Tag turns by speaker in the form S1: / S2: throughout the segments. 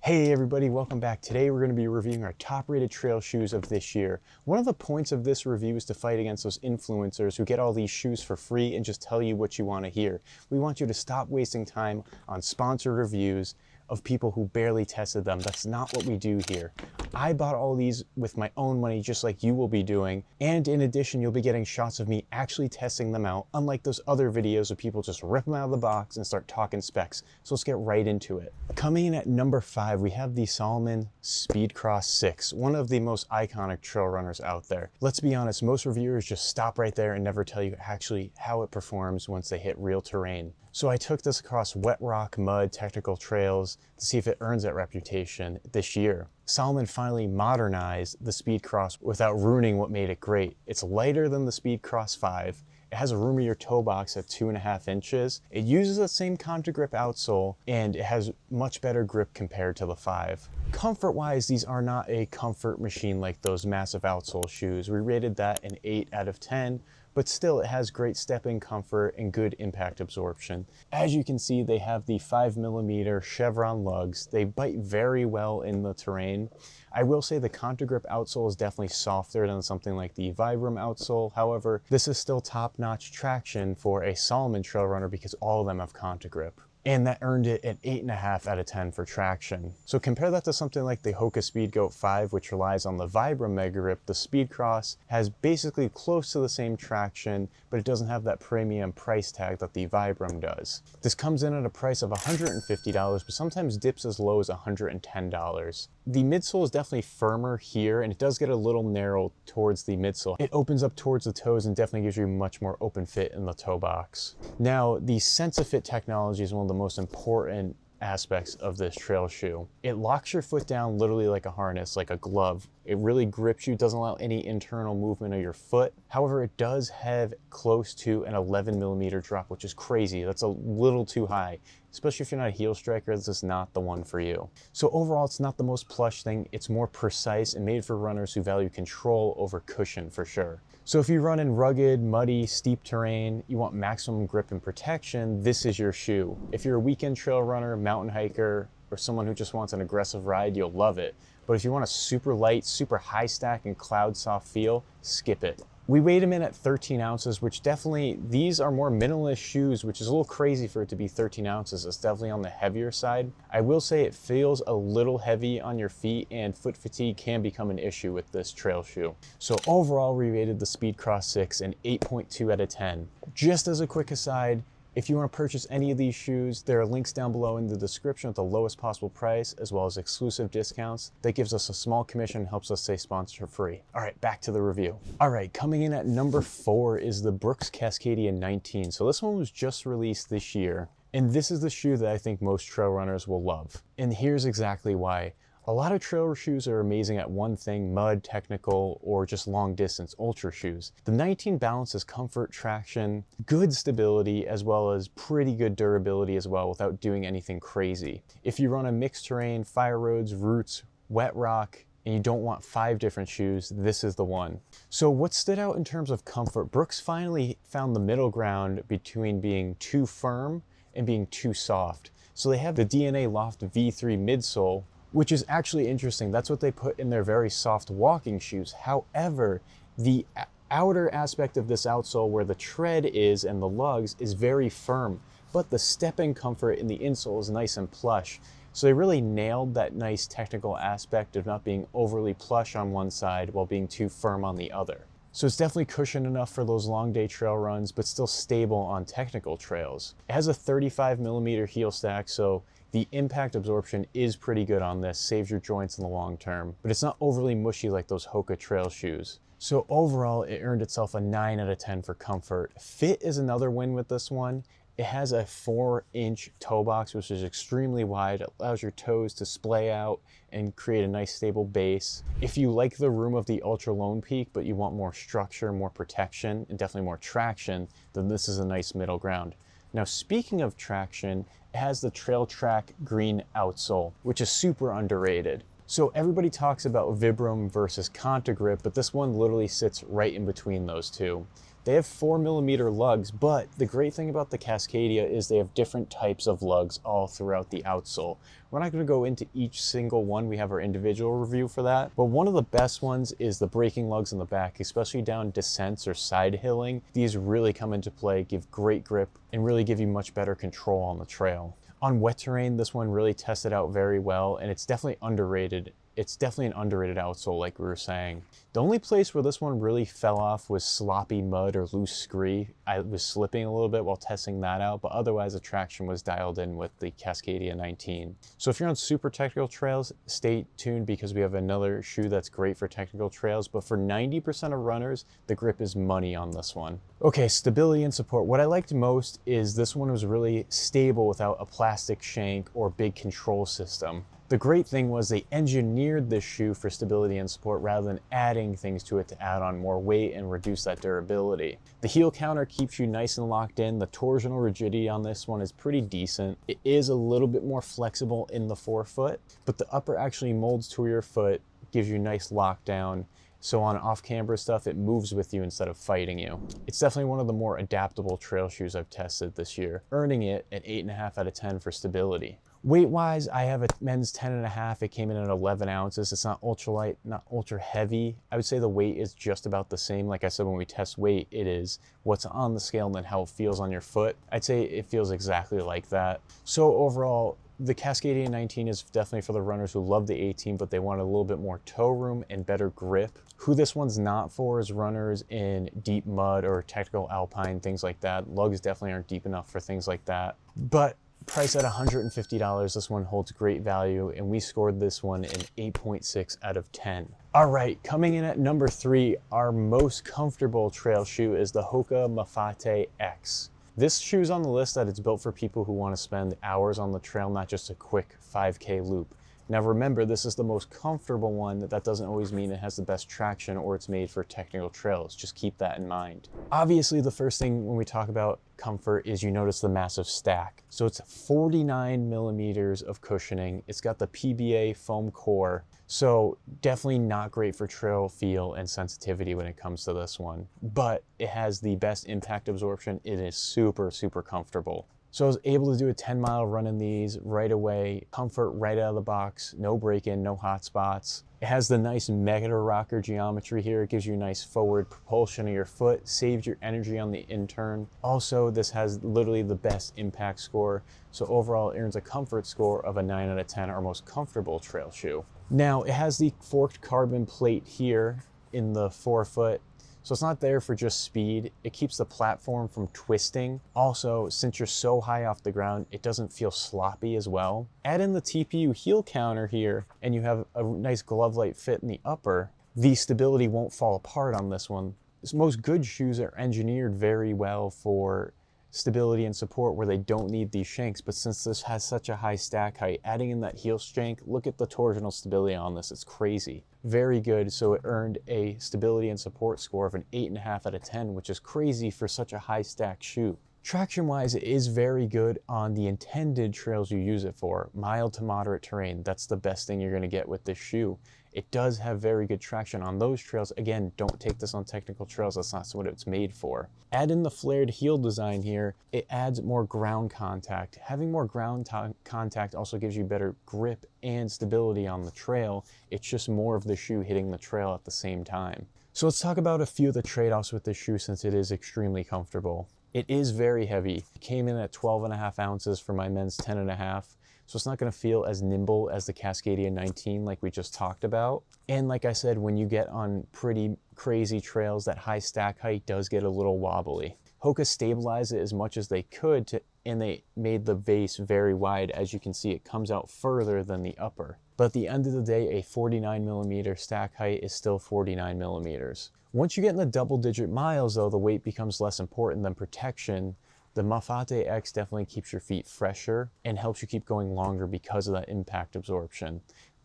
S1: Hey everybody, welcome back. Today we're going to be reviewing our top rated trail shoes of this year. One of the points of this review is to fight against those influencers who get all these shoes for free and just tell you what you want to hear. We want you to stop wasting time on sponsored reviews of people who barely tested them. That's not what we do here. I bought all these with my own money, just like you will be doing. And in addition, you'll be getting shots of me actually testing them out, unlike those other videos of people just rip them out of the box and start talking specs. So let's get right into it. Coming in at number 5, we have the Salomon Speedcross 6, one of the most iconic trail runners out there. Let's be honest, most reviewers just stop right there and never tell you actually how it performs once they hit real terrain. So I took this across wet rock, mud, technical trails to see if it earns that reputation this year. Salomon finally modernized the Speedcross without ruining what made it great. It's lighter than the Speedcross 5. It has a roomier toe box at 2.5 inches. It uses the same Contra Grip outsole, and it has much better grip compared to the 5. Comfort-wise, these are not a comfort machine like those massive outsole shoes. We rated that an 8 out of 10. But still, it has great stepping comfort and good impact absorption. As you can see, they have the 5mm chevron lugs. They bite very well in the terrain. I will say the Contra Grip outsole is definitely softer than something like the Vibram outsole. However, this is still top-notch traction for a Salomon trail runner because all of them have Contra Grip. And that earned it an 8.5 out of 10 for traction. So compare that to something like the Hoka Speedgoat 5, which relies on the Vibram Mega Grip. The Speedcross has basically close to the same traction, but it doesn't have that premium price tag that the Vibram does. This comes in at a price of $150, but sometimes dips as low as $110. The midsole is definitely firmer here, and it does get a little narrow towards the midsole. It opens up towards the toes and definitely gives you much more open fit in the toe box. Now, the SensaFit technology is one of the most important aspects of this trail shoe. It locks your foot down literally like a harness, like a glove. It really grips you, doesn't allow any internal movement of your foot. However, it does have close to an 11mm drop, which is crazy. That's a little too high. Especially if you're not a heel striker, this is not the one for you. So overall, it's not the most plush thing. It's more precise and made for runners who value control over cushion for sure. So if you run in rugged, muddy, steep terrain, you want maximum grip and protection, this is your shoe. If you're a weekend trail runner, mountain hiker, or someone who just wants an aggressive ride, you'll love it. But if you want a super light, super high stack and cloud soft feel, skip it. We weighed them in at 13 ounces, which definitely, these are more minimalist shoes, which is a little crazy for it to be 13 ounces. It's definitely on the heavier side. I will say it feels a little heavy on your feet, and foot fatigue can become an issue with this trail shoe. So overall, we rated the Speedcross 6 an 8.2 out of 10. Just as a quick aside, if you want to purchase any of these shoes, there are links down below in the description at the lowest possible price, as well as exclusive discounts. That gives us a small commission and helps us stay sponsor free. All right, back to the review. All right, coming in at number 4 is the Brooks Cascadia 19. So this one was just released this year, and this is the shoe that I think most trail runners will love. And here's exactly why. A lot of trail shoes are amazing at one thing, mud, technical, or just long distance ultra shoes. The 19 balances comfort, traction, good stability, as well as pretty good durability as well without doing anything crazy. If you run a mixed terrain, fire roads, roots, wet rock, and you don't want 5 different shoes, this is the one. So what stood out in terms of comfort, Brooks finally found the middle ground between being too firm and being too soft. So they have the DNA Loft V3 midsole, which is actually interesting. That's what they put in their very soft walking shoes. However, the outer aspect of this outsole where the tread is and the lugs is very firm, but the stepping comfort in the insole is nice and plush. So they really nailed that nice technical aspect of not being overly plush on one side while being too firm on the other. So it's definitely cushioned enough for those long day trail runs, but still stable on technical trails. It has a 35mm heel stack, so the impact absorption is pretty good on this, saves your joints in the long term, but it's not overly mushy like those Hoka trail shoes. So overall, it earned itself a 9 out of 10 for comfort. Fit is another win with this one. It has a 4-inch toe box, which is extremely wide. It allows your toes to splay out and create a nice stable base. If you like the room of the Ultra Lone Peak, but you want more structure, more protection, and definitely more traction, then this is a nice middle ground. Now, speaking of traction, it has the Trail Track green outsole, which is super underrated. So everybody talks about Vibram versus Contagrip, but this one literally sits right in between those two. They have 4mm lugs, but the great thing about the Cascadia is they have different types of lugs all throughout the outsole. We're not going to go into each single one. We have our individual review for that. But one of the best ones is the braking lugs in the back, especially down descents or side hilling. These really come into play, give great grip, and really give you much better control on the trail. On wet terrain, this one really tested out very well, and it's definitely underrated. It's definitely an underrated outsole, like we were saying. The only place where this one really fell off was sloppy mud or loose scree. I was slipping a little bit while testing that out, but otherwise the traction was dialed in with the Cascadia 19. So if you're on super technical trails, stay tuned because we have another shoe that's great for technical trails, but for 90% of runners, the grip is money on this one. Okay, stability and support. What I liked most is this one was really stable without a plastic shank or big control system. The great thing was they engineered this shoe for stability and support rather than adding things to it to add on more weight and reduce that durability. The heel counter keeps you nice and locked in. The torsional rigidity on this one is pretty decent. It is a little bit more flexible in the forefoot, but the upper actually molds to your foot, gives you nice lockdown. So on off-camber stuff, it moves with you instead of fighting you. It's definitely one of the more adaptable trail shoes I've tested this year, earning it at 8.5 out of 10 for stability. Weight-wise, I have a men's 10.5. It came in at 11 ounces. It's not ultralight, not ultra heavy. I would say the weight is just about the same. Like I said, when we test weight, it is what's on the scale and then how it feels on your foot. I'd say it feels exactly like that. So overall, the Cascadia 19 is definitely for the runners who love the 18, but they want a little bit more toe room and better grip. Who this one's not for is runners in deep mud or technical alpine, things like that. Lugs definitely aren't deep enough for things like that. But priced at $150, this one holds great value, and we scored this one an 8.6 out of 10. All right, coming in at number 3, our most comfortable trail shoe is the Hoka Mafate X. This shoe's on the list that it's built for people who want to spend hours on the trail, not just a quick 5K loop. Now remember, this is the most comfortable one. That doesn't always mean it has the best traction or it's made for technical trails. Just keep that in mind. Obviously, the first thing when we talk about comfort is you notice the massive stack. So it's 49mm of cushioning. It's got the PBA foam core. So definitely not great for trail feel and sensitivity when it comes to this one, but it has the best impact absorption. It is super, super comfortable. So I was able to do a 10-mile run in these right away. Comfort right out of the box, no break-in, no hot spots. It has the nice mega rocker geometry here. It gives you nice forward propulsion of your foot, saves your energy on the in-turn. Also, this has literally the best impact score. So overall, it earns a comfort score of a 9 out of 10, our most comfortable trail shoe. Now, it has the forked carbon plate here in the forefoot. So it's not there for just speed. It keeps the platform from twisting. Also, since you're so high off the ground, it doesn't feel sloppy as well. Add in the TPU heel counter here, and you have a nice glove-like fit in the upper. The stability won't fall apart on this one. Most good shoes are engineered very well for stability and support where they don't need these shanks, but since this has such a high stack height, adding in that heel shank, look at the torsional stability on this, it's crazy. Very good, so it earned a stability and support score of an 8.5 out of 10, which is crazy for such a high stack shoe. Traction-wise, it is very good on the intended trails you use it for. Mild to moderate terrain, that's the best thing you're gonna get with this shoe. It does have very good traction on those trails. Again, don't take this on technical trails. That's not what it's made for. Add in the flared heel design here. It adds more ground contact. Having more ground contact also gives you better grip and stability on the trail. It's just more of the shoe hitting the trail at the same time. So let's talk about a few of the trade-offs with this shoe since it is extremely comfortable. It is very heavy. It came in at 12.5 ounces for my men's 10.5. So it's not going to feel as nimble as the Cascadia 19 like we just talked about. And like I said, when you get on pretty crazy trails, that high stack height does get a little wobbly. Hoka stabilized it as much as they could, and they made the base very wide. As you can see, it comes out further than the upper. But at the end of the day, a 49mm stack height is still 49mm. Once you get in the double-digit miles, though, the weight becomes less important than protection. The Mafate X definitely keeps your feet fresher and helps you keep going longer because of that impact absorption.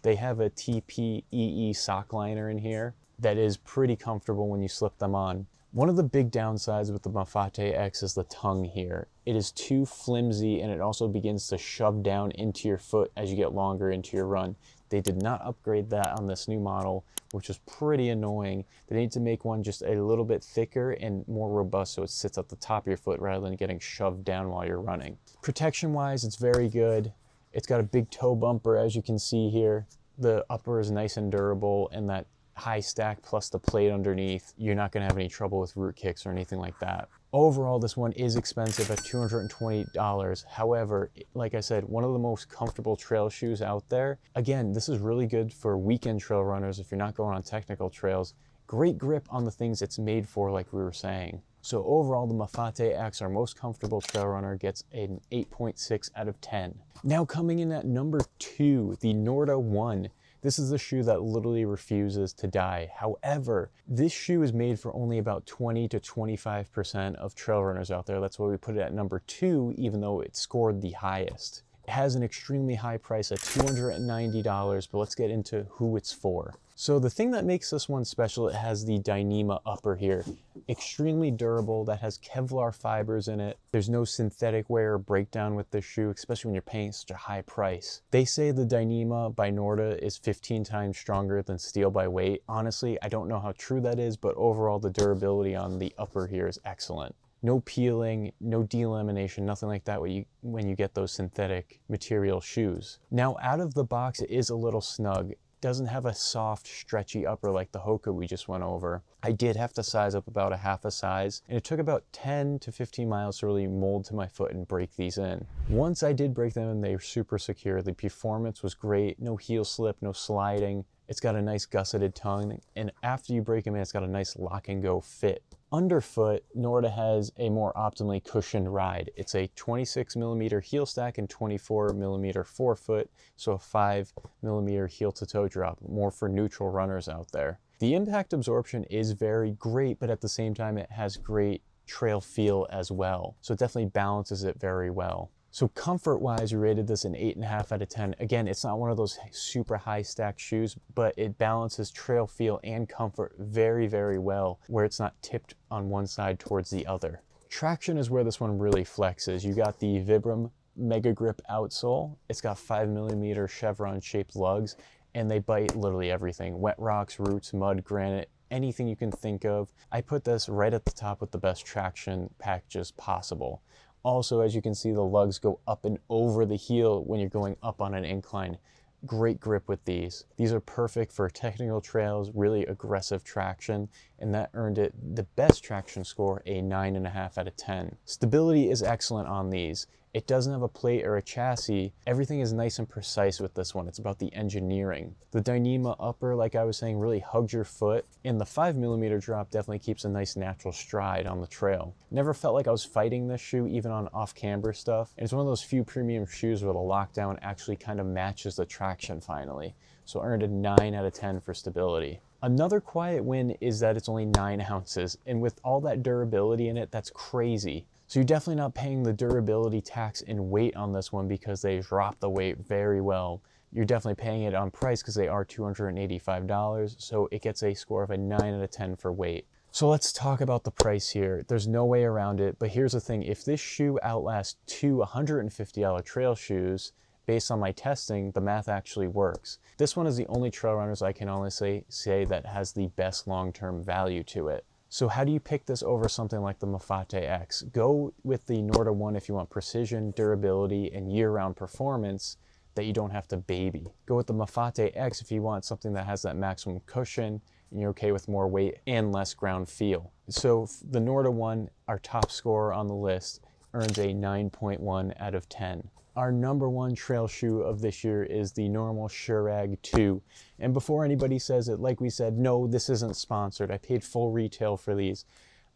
S1: They have a TPEE sock liner in here that is pretty comfortable when you slip them on. One of the big downsides with the Mafate X is the tongue here. It is too flimsy and it also begins to shove down into your foot as you get longer into your run. They did not upgrade that on this new model, which is pretty annoying. They need to make one just a little bit thicker and more robust so it sits at the top of your foot rather than getting shoved down while you're running. Protection wise, it's very good. It's got a big toe bumper, as you can see here. The upper is nice and durable, and that high stack plus the plate underneath, you're not going to have any trouble with root kicks or anything like that. Overall, this one is expensive at $220. However, like I said, one of the most comfortable trail shoes out there. Again, this is really good for weekend trail runners if you're not going on technical trails. Great grip on the things it's made for, like we were saying. So overall, the Mafate X, our most comfortable trail runner, gets an 8.6 out of 10. Now coming in at number 2, the Norda 1. This is a shoe that literally refuses to die. However, this shoe is made for only about 20 to 25% of trail runners out there. That's why we put it at number 2, even though it scored the highest. It has an extremely high price at $290, but let's get into who it's for. So the thing that makes this one special, it has the Dyneema upper here. Extremely durable, that has Kevlar fibers in it. There's no synthetic wear or breakdown with this shoe, especially when you're paying such a high price. They say the Dyneema by Norda is 15 times stronger than steel by weight. Honestly, I don't know how true that is, but overall the durability on the upper here is excellent. No peeling, no delamination, nothing like that when you get those synthetic material shoes. Now out of the box, it is a little snug. Doesn't have a soft, stretchy upper like the Hoka we just went over. I did have to size up about a half a size, and it took about 10 to 15 miles to really mold to my foot and break these in. Once I did break them in, they were super secure. The performance was great, no heel slip, no sliding. It's got a nice gusseted tongue, and after you break them in, it's got a nice lock and go fit. Underfoot, Norda has a more optimally cushioned ride. It's a 26mm heel stack and 24mm forefoot, so a 5mm heel to toe drop, more for neutral runners out there. The impact absorption is very great, but at the same time it has great trail feel as well, so it definitely balances it very well. So comfort-wise, we rated this an 8.5 out of 10. Again, it's not one of those super high-stack shoes, but it balances trail feel and comfort very, very well, where it's not tipped on one side towards the other. Traction is where this one really flexes. You got the Vibram Mega Grip outsole. It's got 5mm chevron-shaped lugs, and they bite literally everything. Wet rocks, roots, mud, granite, anything you can think of. I put this right at the top with the best traction packages possible. Also, as you can see, the lugs go up and over the heel when you're going up on an incline. Great grip with these. These are perfect for technical trails, really aggressive traction, and that earned it the best traction score, a 9.5 out of 10. Stability is excellent on these. It doesn't have a plate or a chassis. Everything is nice and precise with this one. It's about the engineering. The Dyneema upper, like I was saying, really hugs your foot, and the 5mm drop definitely keeps a nice natural stride on the trail. Never felt like I was fighting this shoe, even on off-camber stuff. And it's one of those few premium shoes where the lockdown actually kind of matches the traction finally. So earned a 9 out of 10 for stability. Another quiet win is that it's only 9 ounces, and with all that durability in it, that's crazy. So you're definitely not paying the durability tax in weight on this one because they drop the weight very well. You're definitely paying it on price because they are $285, so it gets a score of a 9 out of 10 for weight. So let's talk about the price here. There's no way around it, but here's the thing. If this shoe outlasts 2 $150 trail shoes, based on my testing, the math actually works. This one is the only trail runners I can honestly say that has the best long-term value to it. So how do you pick this over something like the Mafate X? Go with the Norda 1 if you want precision, durability, and year-round performance that you don't have to baby. Go with the Mafate X if you want something that has that maximum cushion and you're okay with more weight and less ground feel. So the Norda 1, our top scorer on the list, earns a 9.1 out of 10. Our number 1 trail shoe of this year is the Nnormal Shurag 2. And before anybody says it, like we said, no, this isn't sponsored. I paid full retail for these.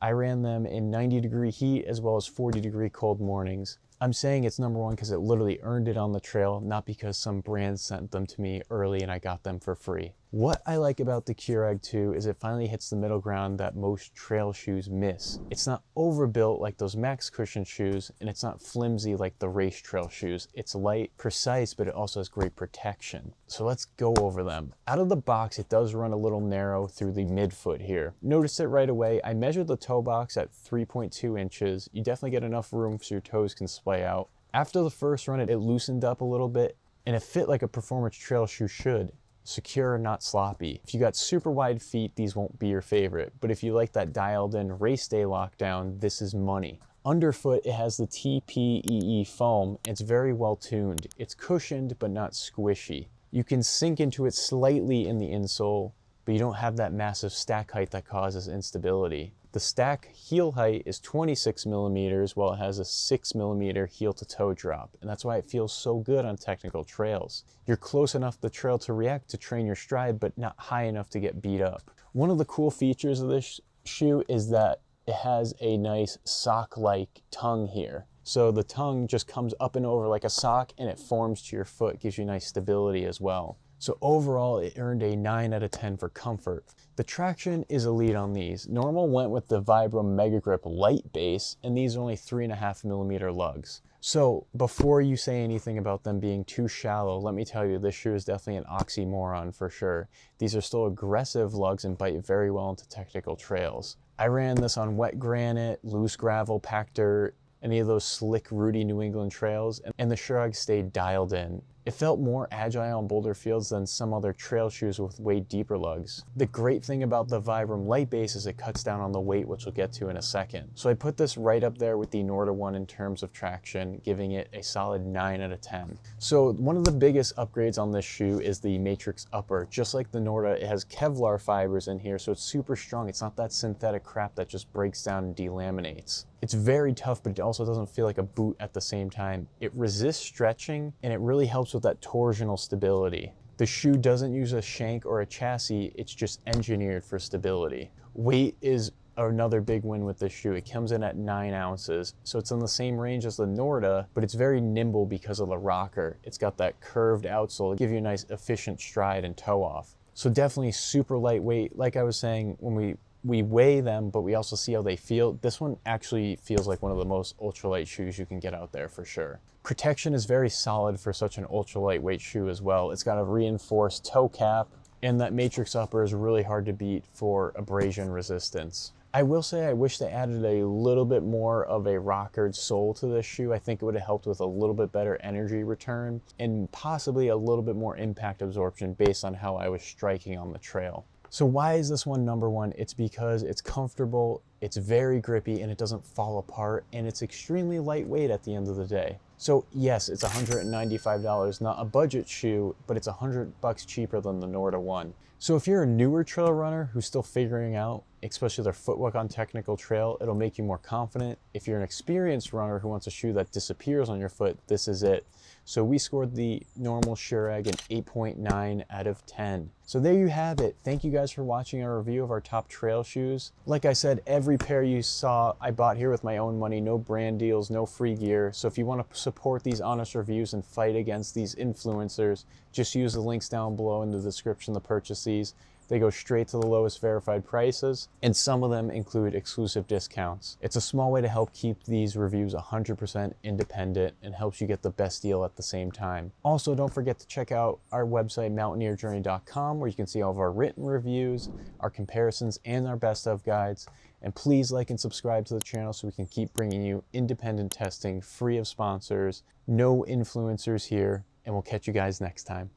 S1: I ran them in 90-degree heat as well as 40-degree cold mornings. I'm saying it's number one because it literally earned it on the trail, not because some brand sent them to me early and I got them for free. What I like about the Keurig 2 is it finally hits the middle ground that most trail shoes miss. It's not overbuilt like those max cushion shoes, and it's not flimsy like the race trail shoes. It's light, precise, but it also has great protection. So let's go over them. Out of the box, it does run a little narrow through the midfoot here. Notice it right away. I measured the toe box at 3.2 inches. You definitely get enough room so your toes can splay out. After the first run, it loosened up a little bit, and it fit like a performance trail shoe should. Secure, not sloppy. If you got super wide feet, these won't be your favorite, but if you like that dialed in race day lockdown, this is money. Underfoot, it has the TPEE foam. It's very well tuned. It's cushioned, but not squishy. You can sink into it slightly in the insole, but you don't have that massive stack height that causes instability. The stack heel height is 26 millimeters, while it has a 6 millimeter heel to toe drop, and that's why it feels so good on technical trails. You're close enough to the trail to react to train your stride, but not high enough to get beat up. One of the cool features of this shoe is that it has a nice sock-like tongue here. So the tongue just comes up and over like a sock, and it forms to your foot, gives you nice stability as well. So overall, it earned a 9 out of 10 for comfort. The traction is elite on these. Nnormal went with the Vibram Mega Grip light base, and these are only 3.5 millimeter lugs. So before you say anything about them being too shallow, let me tell you, this shoe is definitely an oxymoron for sure. These are still aggressive lugs and bite very well into technical trails. I ran this on wet granite, loose gravel, packed dirt, any of those slick, rooty New England trails, and the Keurig stayed dialed in. It felt more agile on boulder fields than some other trail shoes with way deeper lugs. The great thing about the Vibram light base is it cuts down on the weight, which we'll get to in a second. So I put this right up there with the Norda one in terms of traction, giving it a solid 9 out of 10. So one of the biggest upgrades on this shoe is the Matrix upper. Just like the Norda, it has Kevlar fibers in here, so it's super strong. It's not that synthetic crap that just breaks down and delaminates. It's very tough, but it also doesn't feel like a boot at the same time. It resists stretching, and it really helps with that torsional stability. The shoe doesn't use a shank or a chassis, it's just engineered for stability. Weight is another big win with this shoe. It comes in at 9 ounces, so it's in the same range as the Norda, but it's very nimble because of the rocker. It's got that curved outsole to give you a nice efficient stride and toe off. So definitely super lightweight. Like I was saying, when we weigh them, but we also see how they feel. This one actually feels like one of the most ultralight shoes you can get out there for sure. Protection is very solid for such an ultra lightweight shoe as well. It's got a reinforced toe cap, and that Matrix upper is really hard to beat for abrasion resistance. I will say I wish they added a little bit more of a rockered sole to this shoe. I think it would have helped with a little bit better energy return and possibly a little bit more impact absorption based on how I was striking on the trail. So why is this one number one? It's because it's comfortable, it's very grippy, and it doesn't fall apart, and it's extremely lightweight at the end of the day. So yes, it's $195, not a budget shoe, but it's $100 cheaper than the Norda one. So if you're a newer trail runner who's still figuring out, especially their footwork on technical trail, it'll make you more confident. If you're an experienced runner who wants a shoe that disappears on your foot, this is it. So we scored the Nnormal Keurig an 8.9 out of 10. So there you have it. Thank you guys for watching our review of our top trail shoes. Like I said, every pair you saw I bought here with my own money, no brand deals, no free gear. So if you want to support these honest reviews and fight against these influencers, just use the links down below in the description to purchase these. They go straight to the lowest verified prices, and some of them include exclusive discounts. It's a small way to help keep these reviews 100% independent and helps you get the best deal at the same time. Also, don't forget to check out our website, mountaineerjourney.com, where you can see all of our written reviews, our comparisons, and our best of guides. And please like and subscribe to the channel so we can keep bringing you independent testing, free of sponsors, no influencers here, and we'll catch you guys next time.